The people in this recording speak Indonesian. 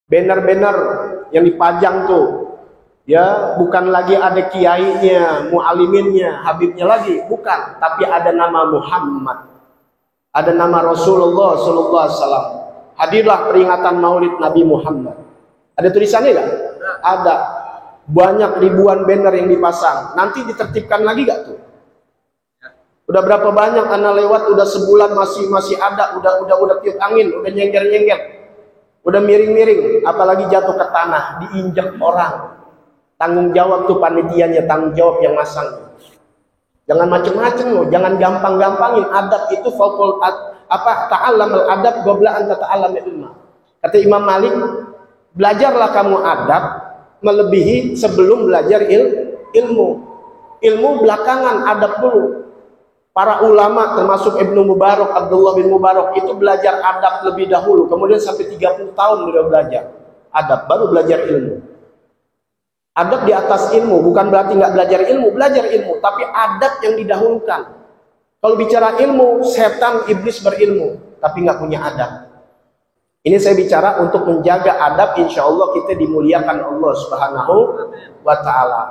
Banner-banner yang dipajang tuh, ya bukan lagi ada kiainya, mualiminnya, habibnya lagi, bukan, tapi ada nama Muhammad, ada nama Rasulullah sallallahu alaihi wasallam. Hadirlah peringatan Maulid Nabi Muhammad. Ada tulisannya nggak? Ada. Banyak ribuan banner yang dipasang. Nanti ditertibkan lagi nggak tuh? Udah berapa banyak anak lewat, udah sebulan masih ada, udah tiup angin, udah nyengger-nyengger, udah miring-miring, apalagi jatuh ke tanah, diinjak orang. Tanggung jawab tuh panitianya, tanggung jawab yang masang. Jangan macem-macem loh, jangan gampang-gampangin. Adab itu fakul ta'allam al-adab qabla an tata'allam al-ilma. Kata Imam Malik, belajarlah kamu adab melebihi sebelum belajar ilmu. Ilmu belakangan, adab dulu. Para ulama termasuk Ibnu Mubarak, Abdullah bin Mubarak itu belajar adab lebih dahulu, kemudian sampai 30 tahun beliau belajar adab, baru belajar ilmu. Adab di atas ilmu, bukan berarti nggak belajar ilmu, tapi adab yang didahulukan. Kalau bicara ilmu, setan iblis berilmu, tapi nggak punya adab. Ini saya bicara untuk menjaga adab, insya Allah kita dimuliakan Allah Subhanahu wa Ta'ala.